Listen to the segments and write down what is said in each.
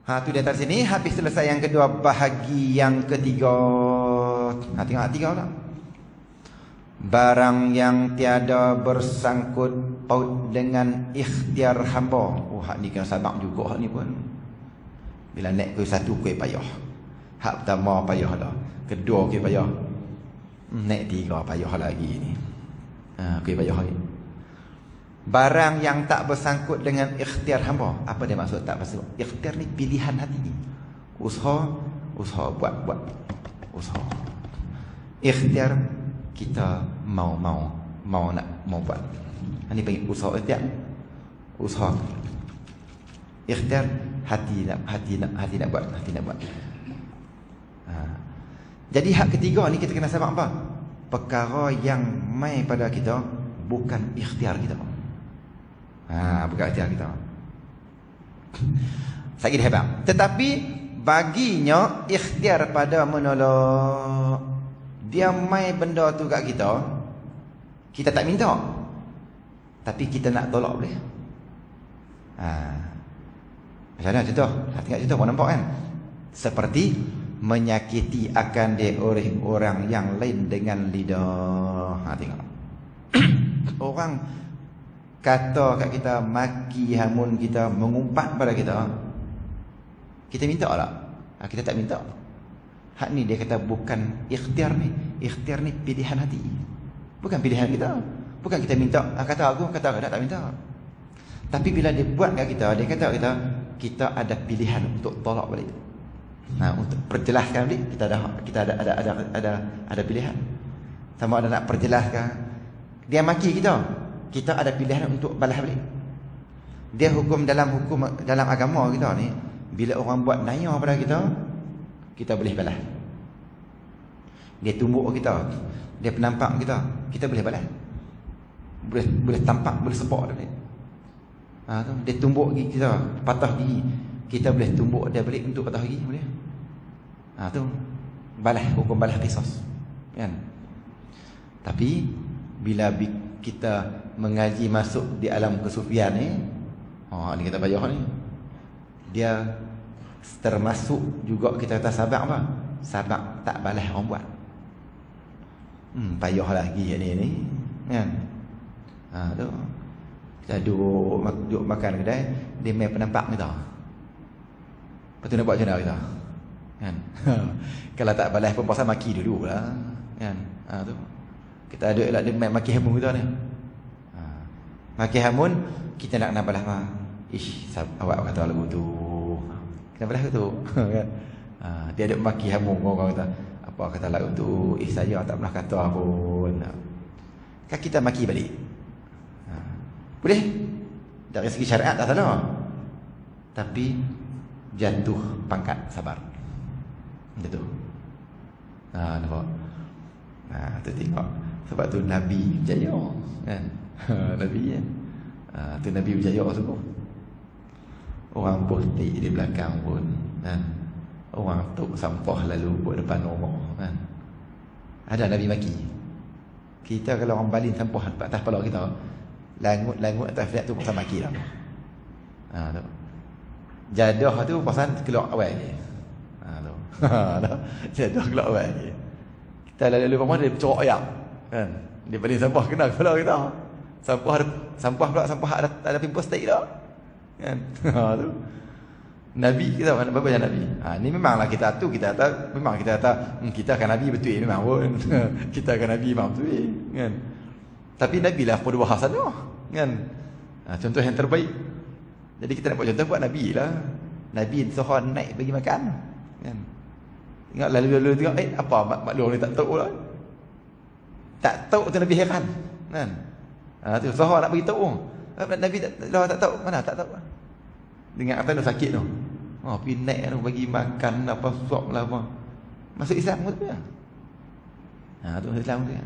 Tu di atas sini. Habis selesai yang kedua, bahagi yang ketiga. Tengok tiga lah. Barang yang tiada bersangkut paut dengan ikhtiar hamba. Hak ni kena sabar juga hak ni pun. Bila naik ke satu kuih payah. Hak pertama payah dah. Kedua kuih payah. Naik tiga payah lagi ni. Kuih payah lagi. Barang yang tak bersangkut dengan ikhtiar hamba. Apa dia maksud tak bersangkut? Ikhtiar ni pilihan hati. Usaha buat. Usaha. Ikhtiar kita mau buat. Ini panggil usaha ikhtiar. Usaha. Ikhtiar hati nak buat. Jadi hak ketiga ni kita kena sabar apa? Perkara yang mai pada kita bukan ikhtiar kita. Bukan ikhtiar kita. Sakit hebat. Tetapi baginya ikhtiar pada menolong. Dia mai benda tu kat kita. Kita tak minta. Tapi kita nak tolak boleh. Macam mana contoh? Tengok contoh pun nampak kan? Seperti menyakiti akan dia oleh orang yang lain dengan lidah. Tengok. Orang kata kat kita, maki hamun kita, mengumpat pada kita. Kita minta tak? Kita tak minta. Hak ni dia kata bukan ikhtiar ni. Ikhtiar ni pilihan hati. Bukan pilihan kita. Bukan kita minta. Kata aku tak minta. Tapi bila dia buat kat kita, dia kata kita ada pilihan untuk tolak balik. Untuk perjelaskan balik kita ada pilihan. Sama ada nak perjelaskan. Dia maki kita ada pilihan untuk balas balik. Dia dalam agama kita ni, bila orang buat naya pada kita boleh balas. Dia tumbuk kita, dia penampak kita boleh balas. Boleh tampak, boleh sepak dia. Dia tumbuk gigi kita, patah gigi, kita boleh tumbuk dia balik untuk patah gigi boleh. Tu balas, hukum balas qisas. Kan? Tapi bila kita mengaji masuk di alam kesufian ni, ni kita payah ni. Dia termasuk juga kita kata sabar apa? Sabar tak balas orang buat. Payah lagi ni. Kan? Tu. Kita duduk makan kedai, dia main penampak kita. Lepas tu nak buat macam mana kita? Kan? Kalau tak balas pun pasal maki dulu lah. Kan? Tu. Kita ada dia main maki hamun kita ni. Maki hamun, kita nak balas mah. Awak kata lagu tu. Kita balas tu. Kan? Dia ada maki hamun orang kata, apa kata lagu tu? Saya tak pernah kata pun. Kan kita maki balik. Boleh? Dari segi syariat tak salah. Tapi jatuh pangkat sabar. Macam tu. Nampak? Tu tengok. Sebab tu Nabi berjaya kan? Nabi kan? Tu Nabi berjaya sungguh. Orang putih di belakang pun kan? Orang tuk sampah lalu buat depan rumah kan? Ada Nabi maki. Kita kalau orang balin sampah atas kepala kita, langut atas flat tu pasal maki lah. Tu. Jadah tu pasal keluar awal je. Jadah keluar awal je. Kita lalu rumah dia bercorok ayak. Kan? Dia balin sampah kena kepala kita. Sampah ada pimpus tak dah. Kan? Tu. Nabi kita apa yang Nabi? Ni memanglah kita memang kita kata kita akan Nabi betul memang pun. Kita akan Nabi memang betul kan. Tapi Nabi lah pada bahasa tu kan. Contoh yang terbaik. Jadi kita nak buat contoh buat Nabi lah. Nabi suruh naik bagi makan kan. Tengok lalu tengok apa maklum ni tak tahu lah. Tak tahu tu Nabi heran kan. Tu suruh nak bagi tahu. Nabi tak tahu mana tak tahu. Dengar kata dah sakit tu. Pergi naik tu bagi makan apa suap lah apa. Masuk Islam tu ya. Tu Islam tu ya.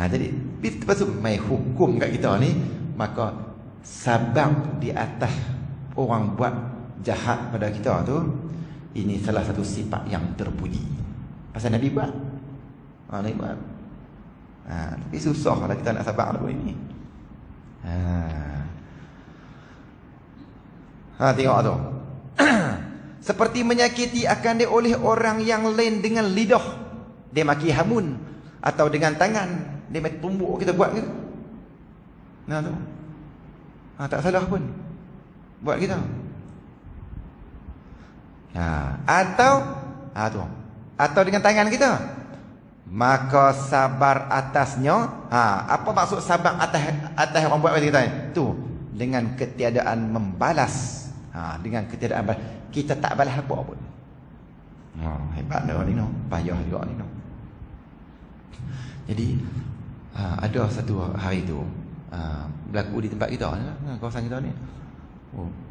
Jadi lepas tu mai hukum kat kita ni, maka sabar di atas orang buat jahat pada kita tu, ini salah satu sifat yang terpuji. Pasal Nabi buat. Nabi buat. Tapi susah kalau kita nak sabar lagu ini. Tengok tu. Seperti menyakiti akan dia oleh orang yang lain dengan lidah. Dia maki hamun. Atau dengan tangan. Dia maki tumbuk kita buat gitu. Nah tu. Tak salah pun. Buat kita. Atau dengan tangan kita. Maka sabar atasnya. Apa maksud sabar atas orang buat macam kita ni? Tu. Dengan ketiadaan membalas. Dengan ketiadaan balas. Kita tak balas apa pun. Hebat dah ni no. Payah juga ni no. Jadi ada satu hari tu berlaku di tempat kita ni lah, kawasan kita ni.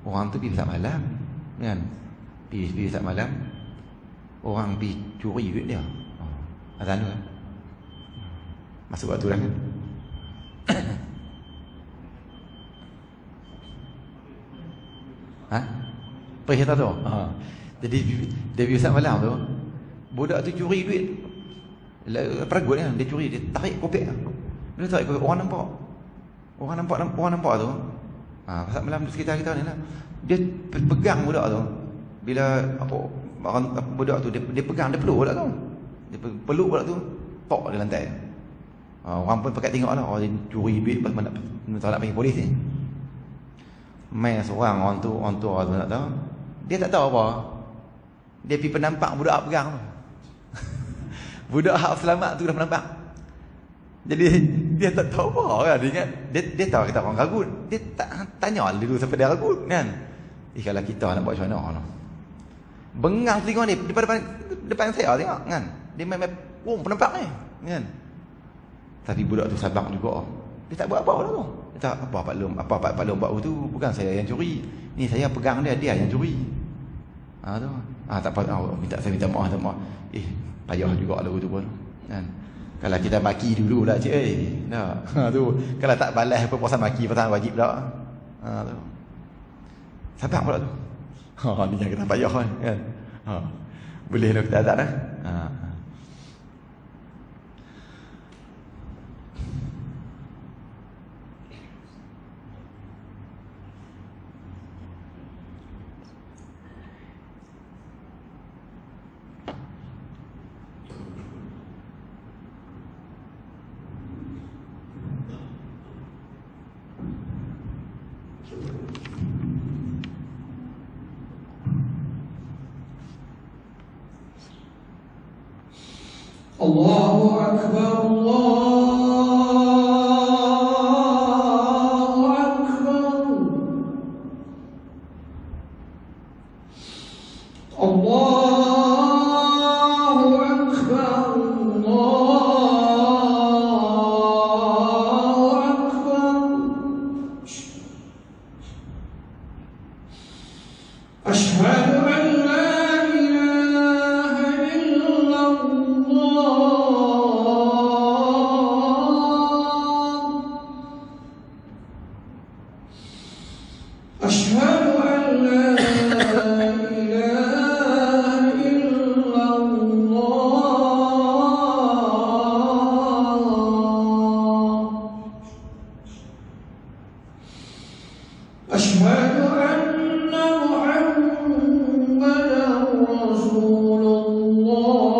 Orang tu pergi besar malam kan. Pergi besar malam. Orang pergi curi duit dia. Azan tu kan. Masuk waktu dah kan. Pergi tu. Jadi dia pergi besar malam tu. Budak tu curi duit. Peragut kan. Dia curi. Dia tarik kopek. Dia tarik kopek. Orang nampak. Orang nampak tu. Pasal malam tu sekitar kita ni lah. Dia pegang budak tu. Bila budak tu dia pegang, dia peluk budak tu. Dia peluk budak tu, tok di lantai. Orang pun pakat tengok lah. Dia curi duit pas nak panggil polis ni. Main seorang orang tua tu nak tahu. Dia tak tahu apa. Dia pergi penampak budak pegang tu. Budak hak selamat tu dah penampak. Jadi dia tak tahu apa kan. Dia tahu kita orang ragut. Dia tak tanya dulu sampai dia ragut kan. Kalau kita nak buat macam mana. Bengang telinga ni depan saya tengok kan. Dia main penampak ni kan. Tapi budak tu sabar juga. Dia tak buat apa lah tu. Dia tak apa Pak Long buat tu bukan saya yang curi. Ni saya pegang dia yang curi. Tu. Tak apa. Saya minta maaf. Payah juga lagu tu pun kan. Kalau kita maki dulu lah cik tu. Kalau tak balas apa pasal maki pasal wajib dah. Tu. Sabar pula tu. Ni yang kita payah kan. Boleh lah kita azab dah. Allahu Akbar, Allahu Akbar, Allahu Akbar, Allahu Akbar. Asyhadu an la أشهد أن محمدا رسول الله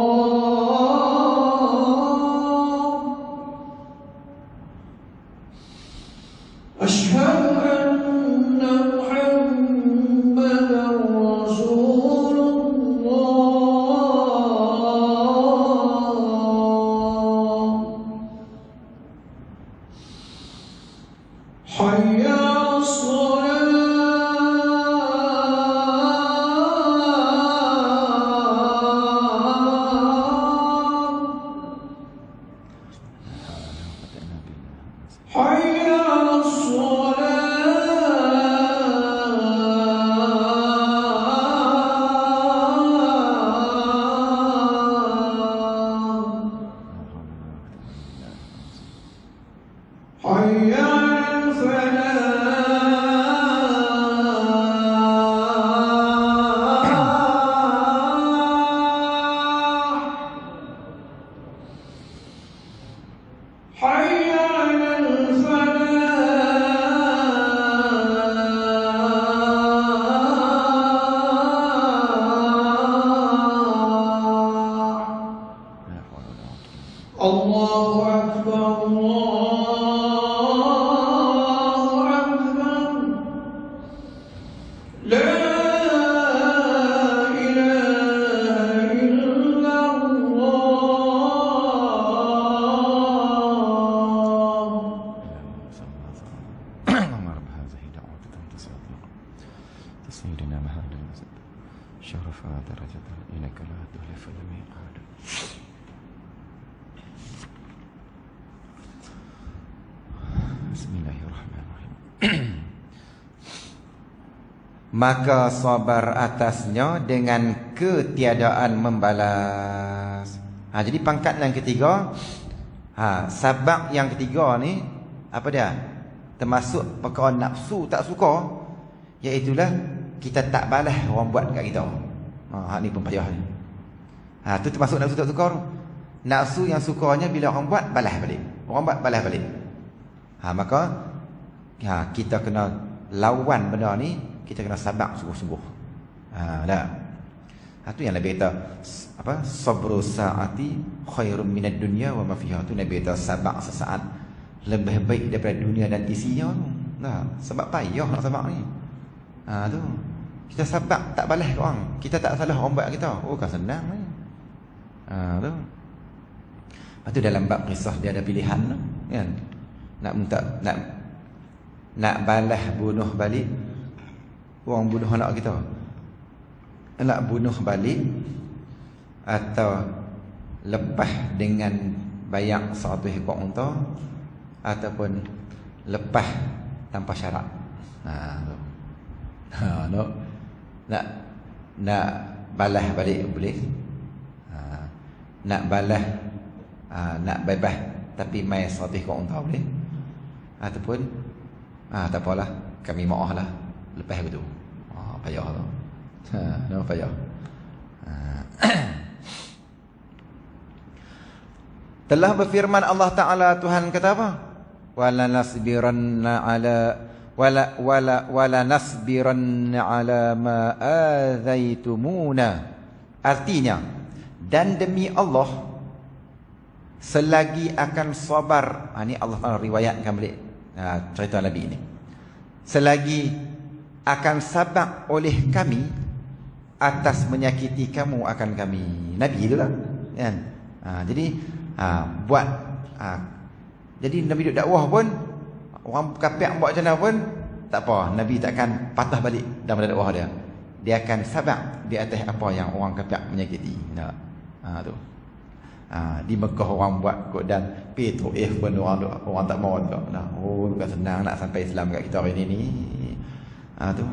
أشهد أن محمدا رسول الله حي على الصلاة سيدنا محمد شرف درجة إنك لا تخلف الميعاد. Bismillahirrahmanirrahim. Maka sabar atasnya dengan ketiadaan membalas. Jadi pangkat yang ketiga, sabak yang ketiga ni apa dia? Termasuk perkara nafsu tak suka, iaitulah kita tak balas orang buat kat kita. Ni pun payah ni. Tu termasuk nafsu tak suka tu. Nafsu yang sukanya bila orang buat balas balik. Orang buat balas balik. Maka kita kena lawan benda ni, kita kena sabar sungguh-sungguh. Dah. Tu yang Nabi kata apa? Sabru sa'ati khairum minad dunya wa ma fiha. Tu Nabi kata sabar sesaat lebih baik daripada dunia dan isinya tu. Nah, sebab payah nak sabar ni. Tu. Kita sabar tak balas orang. Kita tak salah orang buat kita. Oh, kan senang ni. Tu. Lepas tu dalam bab kisah dia ada pilihan tu, kan? Nak balas bunuh balik orang bunuh anak kita. Nak bunuh balik atau lepas dengan bayar 100 ekor unta ataupun lepas tanpa syarat. Nak balas balik boleh. Nak balas nak bebas tapi mai 100 ekor unta boleh. Ataupun tak apalah, kami maaf lah lepas begitu. Payah tu. Payah. Telah berfirman Allah Ta'ala, Tuhan kata apa? Wala nasbiranna ala ma azaitumuna. Artinya, dan demi Allah selagi akan sabar. Ini Allah Ta'ala riwayatkan balik cerita Nabi ini. Selagi akan sabar oleh kami atas menyakiti kamu akan kami. Nabi itulah, kan? Jadi buat jadi Nabi duduk dakwah pun orang kafir buat macam mana pun tak apa, Nabi takkan patah balik dalam dakwah dia. Dia akan sabar di atas apa yang orang kafir menyakiti. Tu. Di Mekah orang buat kod dan P2F pun orang tak mau tak. Oh, bukan senang nak sampai Islam kat kita hari ni. Tu.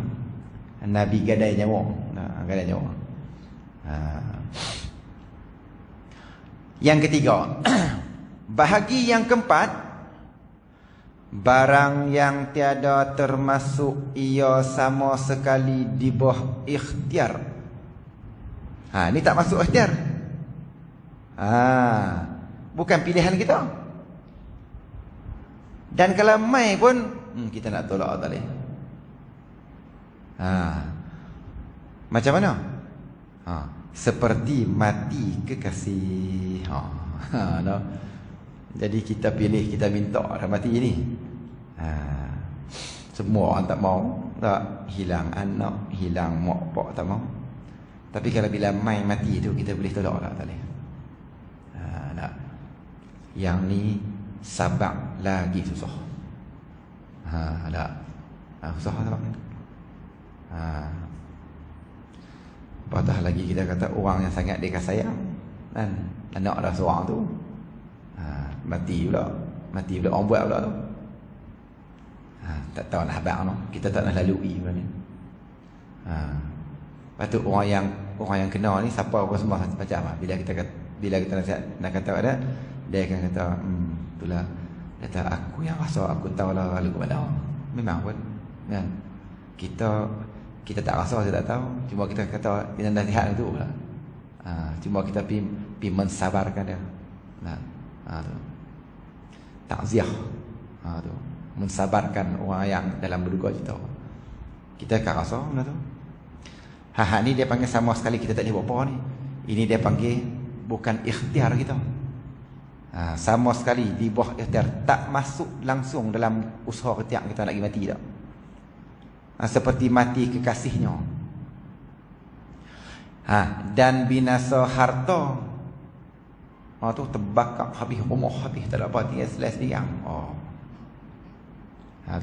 Nabi gadai nyawa. Gadai nyawa. Yang ketiga, bahagi yang keempat, barang yang tiada termasuk ia sama sekali di bawah ikhtiar. Ni tak masuk ikhtiar. Bukan pilihan kita. Dan kalau mai pun kita nak tolak tak boleh. Macam mana? Seperti mati kekasih. No. Jadi kita pilih, kita minta dah mati ni. Semua orang tak mau, tak hilang anak, hilang mak pak tak mau. Tapi kalau bila mai mati tu kita boleh tolak tak boleh. Tak. Yang ni sabar lagi susah. Tak. Susah tak. Patah lagi kita kata orang yang sangat dia sayang kan, anak dah seorang tu mati pula orang buat pula tu. Tak tahu nak habaq no. Kita tak nak lalui benda ni. Lepas tu orang yang kena ni siapa apa semua macam bila kita nak kata ada, dia akan kata itulah, kata aku yang rasa aku tahu lah lalu ke mana. Memang pun kan, kita tak rasa, kita tak tahu. Cuma kita kata dengan nasihat itu lah. Cuma kita pergi mensabarkan dia. Tu. Takziah. Tu. Mensabarkan orang yang dalam berduka cita. Kita tak rasa benda tu. Ni dia panggil sama sekali kita tak boleh buat apa ni. Ini dia panggil bukan ikhtiar kita. Sama sekali di bawah ikhtiar, tak masuk langsung dalam usaha ikhtiar kita nak pergi mati tak. Seperti mati kekasihnya. Dan binasa harta. Tu terbakar habis rumah, habis tak ada apa, tinggal selai seorang.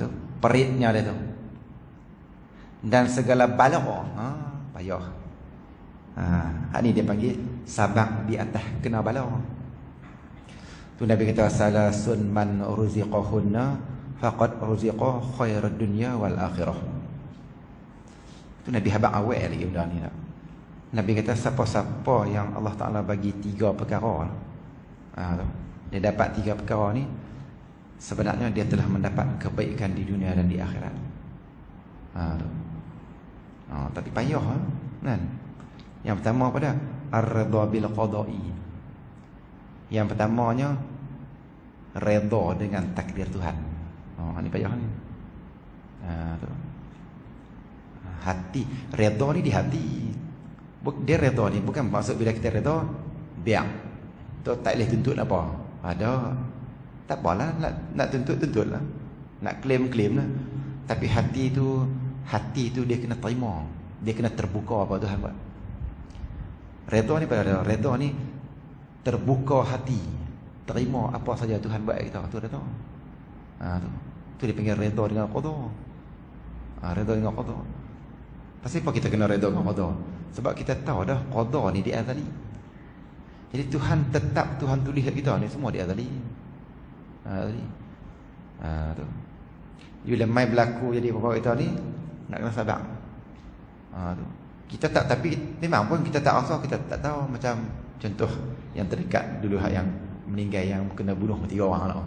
Tu peritnya dia tu. dan segala bala. Payah. Ni dia panggil sabar di atas kena bala. Tu Nabi kata salasun man ruziqahunna faqad ruziqa khairad dunya wal akhirah. Tu Nabi habaq awal lagi benda ni. Nabi kata siapa-siapa yang Allah Taala bagi 3 perkara, dia dapat 3 perkara ni, sebenarnya dia telah mendapat kebaikan di dunia dan di akhirat. Tapi payah kan. Yang pertama apa dah? Ar-ridha bil qada'i. Yang pertamanya redha dengan takdir Tuhan. Ni payah ni. Tu. Hati, redha ni di hati. Dia redha ni bukan maksud bila kita redha biar. Tu tak boleh tuntut apa. Ada. Tak apalah nak tuntut-tuntutlah. Nak claim lah. Tapi hati tu dia kena terima. Dia kena terbuka apa Tuhan buat. Redha ni pada redha ni terbuka hati, terima apa saja Tuhan buat kita. Tu redha. Tu dia panggil redha dengan qada. Redha dengan qada. Pasal apa kita kena redha dengan qada? Sebab kita tahu dah qada ni di azali. Jadi Tuhan tetap Tuhan tulis kat kita ni semua di azali. Tu. Bila mai berlaku jadi apa kita ni nak kena sabar. Tu. Kita tak, tapi memang pun kita tak rasa, kita tak tahu. Macam contoh yang terdekat dulu yang meninggal, yang kena bunuh 3 orang lah.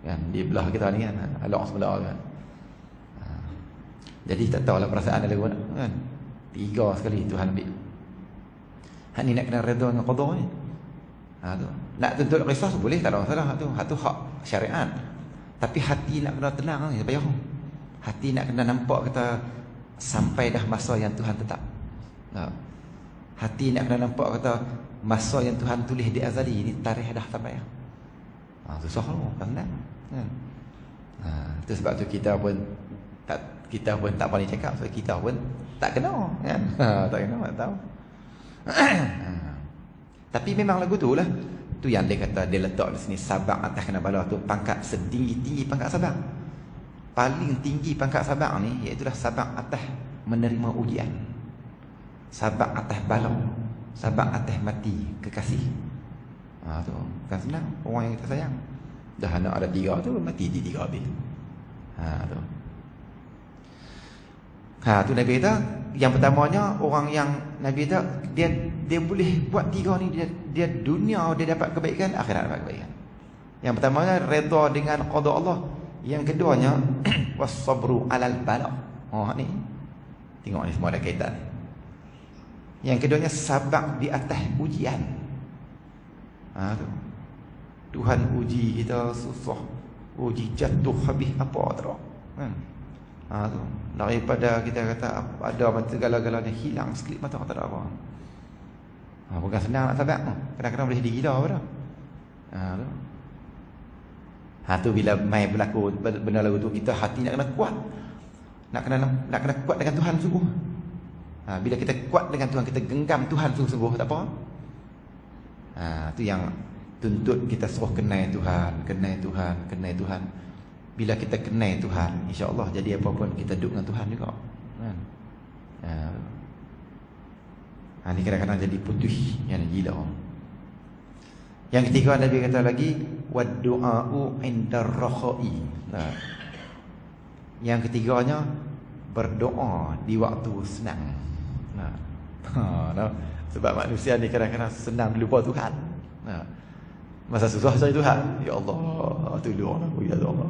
Kan di belah kita ni kan, alok sebelah kan. Jadi tak tahulah perasaan dia lagu kan. 3 sekali Tuhan ambil. Hak ni nak kena redha dengan qada ni. Tu. Nak tuntut qisas boleh, tak ada masalah tu. Hak tu hak syariat. Tapi hati nak kena tenang ni payah. Hati nak kena nampak kata sampai dah masa yang Tuhan tetap. Hati nak kena nampak kata masa yang Tuhan tulis di azali ni tarikh dah sampai. Susah lah, tak senang kan. Itu sebab tu kita pun tak pandai cakap, sebab kita pun tak kena kan. Tak kena, tak tahu. Tapi memang lagu tu lah. Tu yang dia kata dia letak di sini sabar atas kena bala tu, pangkat setinggi-tinggi pangkat sabar. Paling tinggi pangkat sabar ni iaitu sabar atas menerima ujian. Sabar atas bala, sabar atas mati kekasih. Tu bukan senang. Orang yang kita sayang dah anak ada 3 tu, mati di 3 habis. Tu. Tu Nabi kata yang pertamanya orang yang Nabi kata dia boleh buat 3 ni, dia dunia dia dapat kebaikan, akhirat dapat kebaikan. Yang pertamanya redha dengan qada Allah. Yang keduanya was-sabru 'alal bala. Ni tengok ni semua ada kaitan. Yang keduanya sabar di atas ujian. Tu. Tuhan uji kita susah, uji jatuh habis apa teruk kan. Tu. Daripada kita kata ada segala-galanya hilang sekelip mata tak ada apa. Bukan senang nak sabar. Kadang-kadang boleh jadi gila apa dah. Tu bila mai berlaku benda lagu tu, kita hati nak kena kuat. Nak kena kuat dengan Tuhan sungguh. Bila kita kuat dengan Tuhan, kita genggam Tuhan sungguh-sungguh, tak apa. Tu yang tuntut kita suruh kenal Tuhan, kenal Tuhan, kenal Tuhan. Bila kita kenal Tuhan, insya-Allah jadi apa pun kita duduk dengan Tuhan juga. Kan? Ni kadang-kadang jadi putih yang gila. Yang ketiga Nabi kata lagi wad-du'a'u 'indar rakhai. Yang ketiganya berdoa di waktu senang. Sebab manusia ni kadang-kadang senang lupa Tuhan. Masa susah cari Tuhan, ya Allah, tolong aku ya Allah.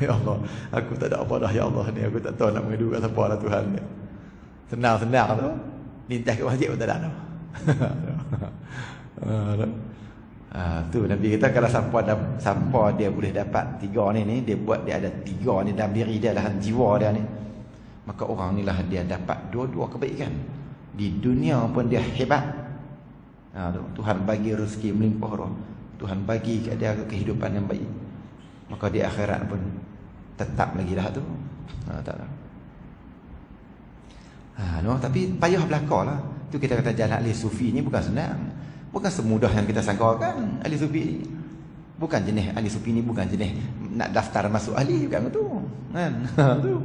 Ya Allah, aku tak ada apa dah ya Allah ni, aku tak tahu nak mengadu kat siapa lah Tuhan ni. Senang-senang tu, lintas ke masjid pun tak ada. Tu Nabi kata kalau siapa dia boleh dapat 3 ni dia buat dia ada 3 ni dalam diri dia, dalam jiwa dia ni, maka orang ni lah dia dapat 2 kebaikan. Di dunia pun dia hebat. Tuhan bagi rezeki melimpah roh, Tuhan bagi dia kehidupan yang baik, maka di akhirat pun tetap lagi dah tu. Tak tahu. Tapi payah belaka lah. Tu kita kata jalan ahli sufi ni bukan senang. Bukan semudah yang kita sangkakan ahli sufi. Bukan jenis ahli sufi ni bukan jenis nak daftar masuk ahli, bukan tu. Kan? Tu.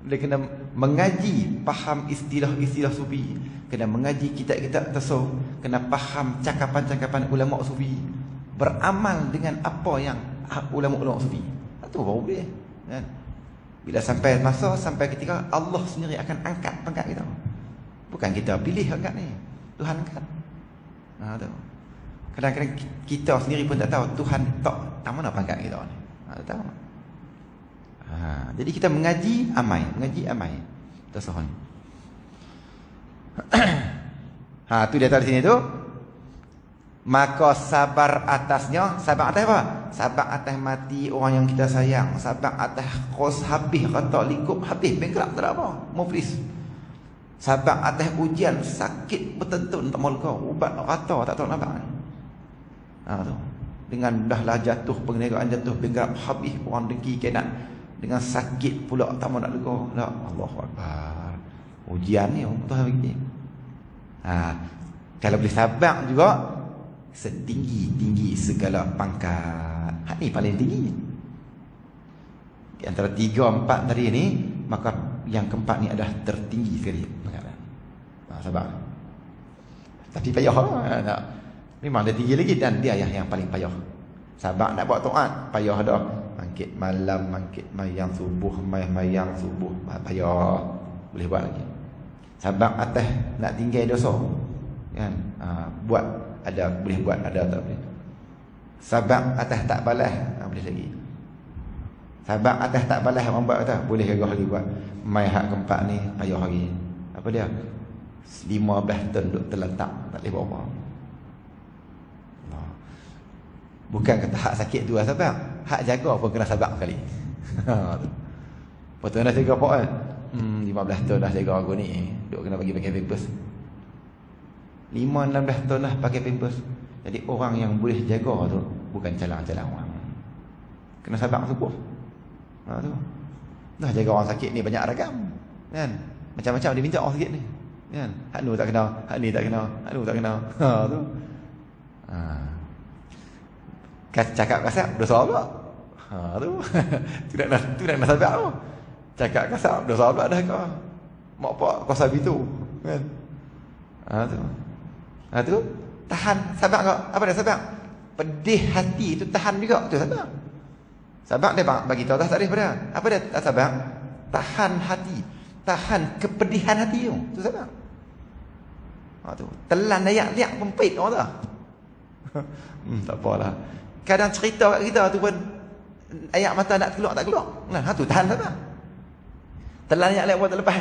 Dia kena mengaji, faham istilah-istilah sufi, kena mengaji kitab-kitab tasawuf, kena faham cakapan-cakapan ulama sufi, beramal dengan apa yang ulama-ulama sufi. Itu baru boleh, kan? Bila sampai masa, sampai ketika Allah sendiri akan angkat pangkat kita. Bukan kita pilih angkat ni, Tuhan angkat. Tu. Kadang-kadang kita sendiri pun tak tahu Tuhan tak mana pangkat kita ni. Tak tahu. Jadi kita mengaji amai, tasawuf. Tu dia tahu di sini tu. Maka sabar atasnya, sabar atas apa? Sabar atas mati orang yang kita sayang, sabar atas kos habis kata likup habis bankrupt tak ada apa, muflis. Sabar atas ujian sakit betul-betul tak mau kau, ubat rata tak tahu nak apa. Tu. Dengan dahlah jatuh perniagaan, jatuh bankrupt habis, orang dengki kenat. Dengan sakit pula tak mau nak lega. La Allahu akbar. Ujian ni Tuhan bagi. Kalau boleh sabar juga setinggi-tinggi segala pangkat. Hak ni paling tinggi. Di antara 3, 4 tadi ni, maka yang keempat ni adalah tertinggi sekali pangkatan. Sabar. Tapi payah lah. Memang dia tinggi lagi dan dia yang paling payah. Sabar nak buat taat, payah dah. Mangkit malam, mangkit mayang subuh, mayang subuh, payah. Boleh buat lagi. Sabar atas nak tinggal dosa, kan? Buat ada, boleh buat, ada tak boleh. Sabar atas tak balas, boleh lagi. Sabar atas tak balas orang buat kata, boleh gagah lagi buat. Mai hak keempat ni payah lagi. Apa dia? 15 ton duk terletak, tak boleh buat apa. Bukan kata hak sakit tu lah sabar, hak jaga pun kena sabar sekali. Lepas tu dah jaga apa kan? 15 tahun dah jaga aku ni, duk kena bagi pakai pampers. 5-16 tahun dah pakai pampers. Jadi orang yang boleh jaga tu bukan calang-calang orang. Kena sabar sebuah. Tu. Dah jaga orang sakit ni banyak ragam, kan? Macam-macam dia minta orang sakit ni, kan? Hak nu tak kena, hak ni tak kena, hak nu tak kena. Tu. Cakap kasar dosa pula. Tu nak sabar apa? Cakap kasar dosa pula dah kau. Mak pak kuasa gitu, kan? Tu tahan, sabar kau. Apa dia sabar? Pedih hati itu tahan juga, tu sabar. Sabar dia bagi tahu tak tarikh pada. Apa dia tak sabar? Tahan hati, tahan kepedihan hati tu. Tu sabar. Tu telan dayak-dayak pempit orang dah. Tak apalah. Kadang cerita kat kita tu pun air mata nak keluar tak keluar. Nah, tu tahan sabar. Telan ayat lewat tak lepas.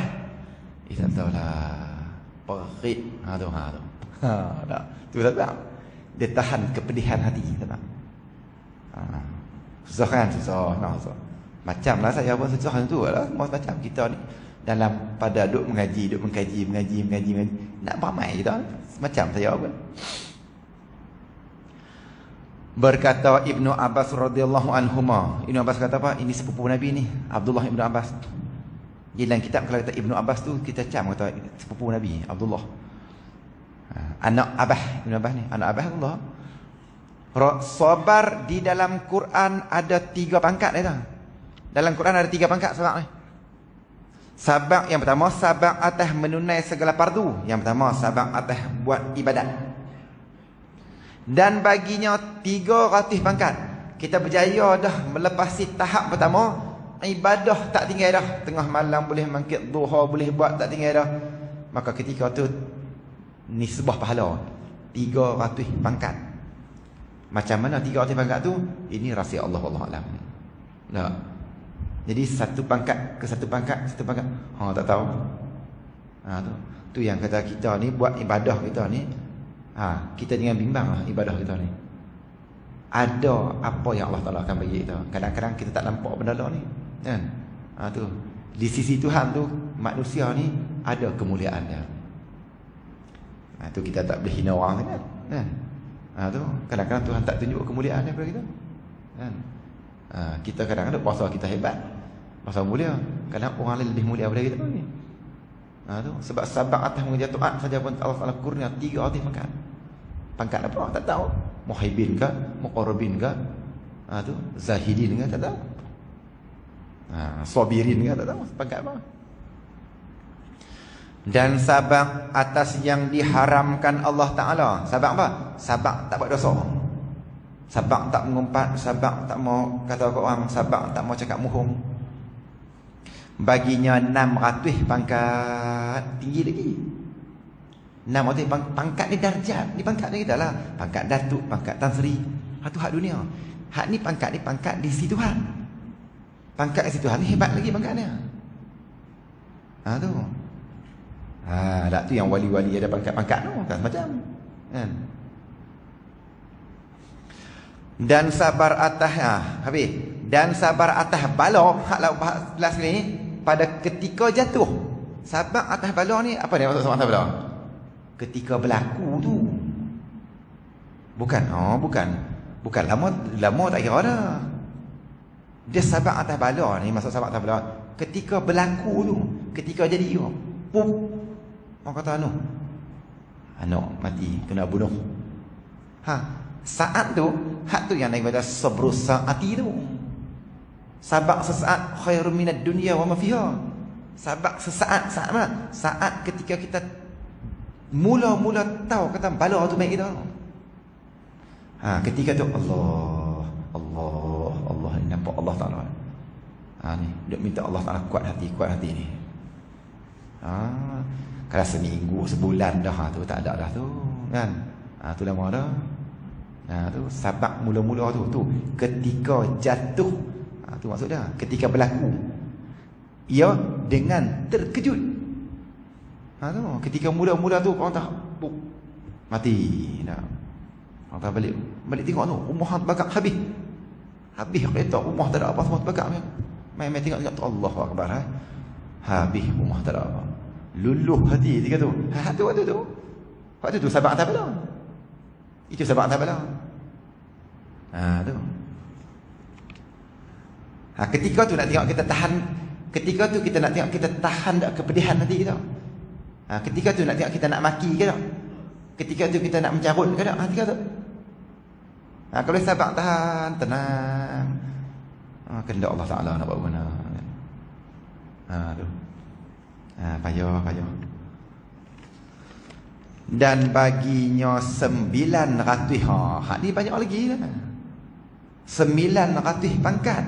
Tak tahulah. Perit. Tu. Tak. Tu sabar. Dia tahan kepedihan hati, sabar. Susah kan? Susah. Macamlah saya pun susah tu lah. Macam kita ni dalam pada duk mengaji, duk mengkaji. Nak ramai kita. Macam saya pun. Berkata Ibnu Abbas radhiyallahu anhuma. Ibnu Abbas kata apa? Ini sepupu Nabi ni, Abdullah Ibnu Abbas. Di dalam kitab kalau kata Ibnu Abbas tu kita cam kata sepupu Nabi, Abdullah. Anak Abah, Ibnu Abbas ni, anak Abah Allah. Sabar di dalam Quran ada 3 pangkat dia. Dalam Quran ada 3 pangkat sabar ni. Sabar yang pertama, sabar atas menunai segala fardu. Yang pertama, sabar atas buat ibadat. Dan baginya 300 pangkat. Kita berjaya dah melepasi tahap pertama, ibadah tak tinggal dah. Tengah malam boleh mangkit duha, boleh buat tak tinggal dah. Maka ketika tu nisbah pahala 300 pangkat. Macam mana 300 pangkat tu? Ini rahsia Allah, wallahu alam. Tak. Jadi satu pangkat ke satu pangkat, tak tahu. Tu yang kata kita ni buat ibadah kita ni, kita jangan bimbang lah ibadah kita ni. Ada apa yang Allah Ta'ala akan bagi kita. Kadang-kadang kita tak nampak benda ni, kan? Tu di sisi Tuhan tu, manusia ni ada kemuliaan dia. Tu kita tak boleh hina orang kan? Tu kadang-kadang Tuhan tak tunjuk kemuliaan dia kepada kita, kan? Kita kadang-kadang puasa kita hebat, puasa mulia. Kadang orang lain lebih mulia daripada kita ni. Tu sebab sabar atas mengejar taat saja pun Allah Taala kurnia 300 pangkat. Pangkat apa? Tak tahu. Muhaibin ke, muqarrabin ke? Tu zahidin ke? Tak tahu. Sabirin ke? Tak tahu. Pangkat apa? Dan sabar atas yang diharamkan Allah Ta'ala. Sabar apa? Sabar tak buat dosa. Sabar tak mengumpat. Sabar tak mau kata ke orang. Sabar tak mau cakap muhung. Baginya 600 pangkat tinggi lagi. 600 pangkat ni darjat. Ni pangkat ni kita lah. Pangkat datuk, pangkat tan sri. Hak tu hak dunia. Hak ni pangkat di situ Tuhan. Pangkat di situ Tuhan ni hebat lagi pangkatnya. Tu. Tak tu yang wali-wali ada pangkat-pangkat tu kan macam. Kan? Dan sabar atas habis. Dan sabar atas bala hak last ni pada ketika jatuh. Sabar atas bala ni apa dia maksud sabar atas bala? Ketika berlaku tu. Bukan lama tak kira dah. Dia sabar atas bala ni maksud sabar atas bala ketika berlaku tu, ketika jadi tu. Pum. Orang kata anak mati kena bunuh. Saat tu, hak tu yang daripada sabrus saati tu. Sabar sesaat khairun minad dunya wa ma fiha. Sabar sesaat, saat mana? Saat ketika kita mula-mula tahu kata bala tu baik kita. Ketika tu Allah ni nampak Allah Ta'ala. Ni duk minta Allah Ta'ala kuat hati ni. Kalau seminggu, sebulan dah tu tak ada dah tu kan. Tu lama dah. Tu sabar mula-mula tu ketika jatuh. Tu maksudnya ketika berlaku. Ia dengan terkejut. Tu ketika mula-mula tu orang tak mati dah. Orang tak balik tengok tu rumah terbakar habis kereta rumah tak ada apa semua terbakar. Main tengok tu Allahu Akbar. Habis rumah tak ada apa. Luluh hati ketika tu. Waktu tu sabar atas bala. Itu sabar atas bala. Tu. Ketika tu nak tengok kita tahan. Ketika tu kita nak tengok kita tahan tak kepedihan hati kita. Ketika tu nak tengok kita nak maki ke tak. Ketika tu kita nak mencarut ke tak. Ketika tu. Kalau sabar tahan, tenang. Kehendak Allah Ta'ala nak buat guna. Tu. Payah. Dan baginya 900. Hak ni banyak lagi lah. 900 pangkat.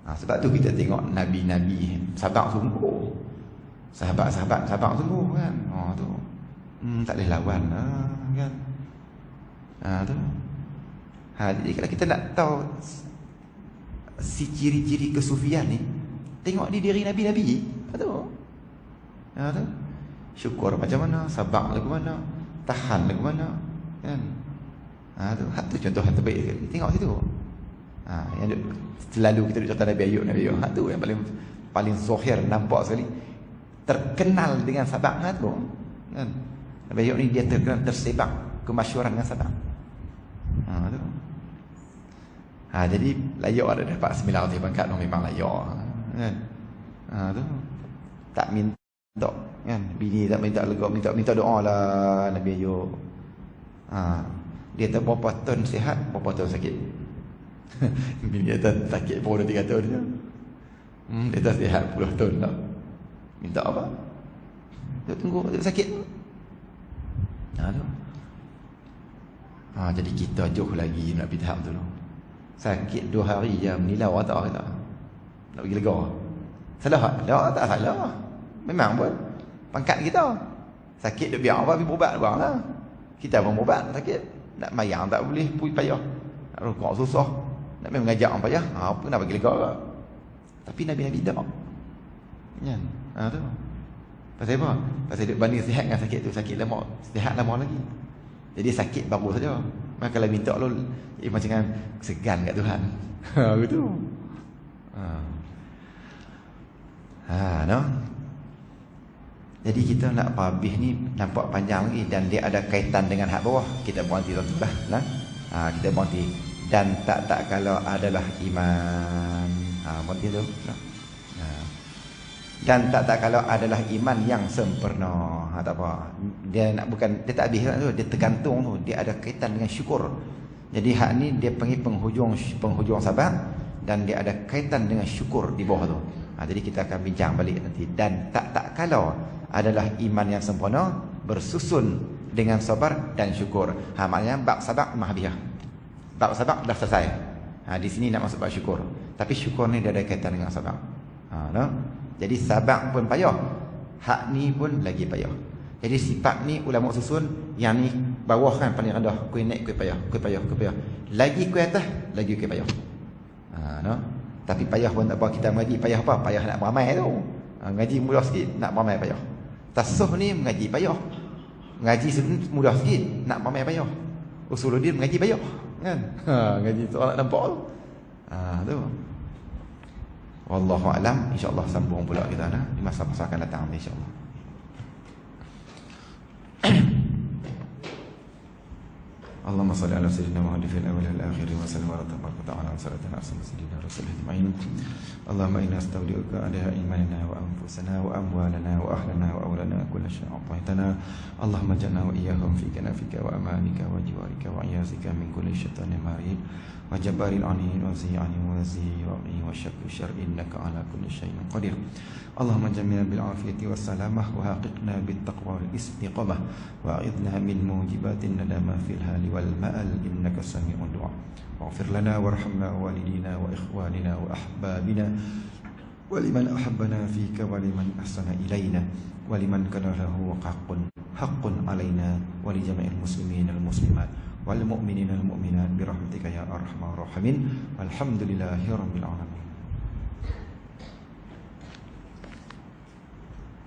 Sebab tu kita tengok Nabi-Nabi sabar sungguh. Sahabat-sahabat sabar sungguh kan. Tu. Tak boleh lawan kan. Tu. Jadi kalau kita nak tahu si ciri-ciri kesufian ni, tengok di diri Nabi-Nabi. Tu. Tu. Syukur macam mana, sabar lagu mana, tahan lagu mana kan. Tu hak tu contoh yang terbaik sekali. Tengok situ. Yang selalu kita duk contoh Nabi Ayub. Hak tu yang paling zahir nampak sekali. Terkenal dengan sabar tu kan. Nabi Ayub ni dia terkenal tersebar kemasyhuran dengan sabar. Tu. Jadi layak ada dapat 900 pangkat memang layak kan. Tu. Tak minta kan, bini tak minta lega, minta doa lah Nabi Ayub. Dia tak berapa tahun sihat, berapa tahun sakit. Bini dia sakit pun 3 tahun je. Dia tak sihat 10 tahun dah. Minta apa? Dia tunggu dia sakit. Tu. Jadi kita jauh lagi nak pergi tahap tu. Sakit 2 hari je menilau tak kita. Nak pergi lega. Salah tak salah. Memang pun pangkat kita. Sakit dia biar apa, pergi berubat lah. Kita pun berubat sakit. Nak mayang tak boleh, payah. Nak rokok susah. Nak main mengajak orang payah. Apa nak bagi lega ke? Tapi Nabi-Nabi tak. Kan? Tu. Pasal apa? Pasal dia banding sihat dengan sakit tu. Sakit lama, sihat lama lagi. Jadi sakit baru saja. Maka kalau minta lo macam kan segan kat Tuhan. Begitu. No. Jadi kita nak habis ni nampak panjang lagi dan dia ada kaitan dengan hak bawah. Kita berhenti tuan-tuan lah. Kita berhenti. Dan tak kalau adalah iman. Berhenti tu. Dan tak kalau adalah iman yang sempurna. Tak apa. Dia nak bukan dia tak habis tu, dia tergantung tu. Dia ada kaitan dengan syukur. Jadi hak ni dia panggil penghujung sabar dan dia ada kaitan dengan syukur di bawah tu. Jadi kita akan bincang balik nanti. Dan tak kalau adalah iman yang sempurna bersusun dengan sabar dan syukur. Maknanya bab sabar mahbiah. Bab sabar dah selesai. Di sini nak masuk bab syukur. Tapi syukur ni dia ada kaitan dengan sabar. No? Jadi sabar pun payah. Hak ni pun lagi payah. Jadi sifat ni ulama susun, yang ni bawah kan paling rendah, kuih naik kuih payah, kuih payah, kuih payah. Lagi kuih atas, lagi kuih payah. No? Tapi payah pun tak apa, kita mengaji payah apa? Payah nak beramai tu. Ngaji mudah sikit, nak beramai payah. Tasuh ni mengaji payah. Ngaji mudah sikit, nak beramai payah. Usuluddin mengaji payah, kan? Ngaji tu orang nak nampak tu. Tu. Wallahu a'lam. Insya-Allah sambung pula kita di masa-masa akan datang insya-Allah. اللهم صل على سيدنا محمد في الاول والاخر وسلم وبارك وتعالى على سيدنا سيدنا رسول الله اجمعين. اللهم انا نستودعك على ايماننا وانفسنا واموالنا واهلنا واولادنا كل شيء اعطيتنا. اللهم اجعلنا واياهم في كنفك وامانك وجوارك وعياذك من كل شيطان مارد وجبار عنيد وزيان وزي وشك الشر انك على كل شيء قدير. اللهم جمعنا بالعافيه والسلامه وحققنا بالتقوى والاستقامه واعذنا من موجبات الندامه في الحال والمآل إنك سميع الدعاء. واغفر لنا وارحمنا والدينا وإخواننا وأحبابنا ولمن أحبنا فيك ولمن أحسن إلينا ولمن كان له حق علينا ولجميع المسلمين المسلمات والمؤمنين المؤمنات برحمتك يا أرحم الراحمين والحمد لله رب العالمين.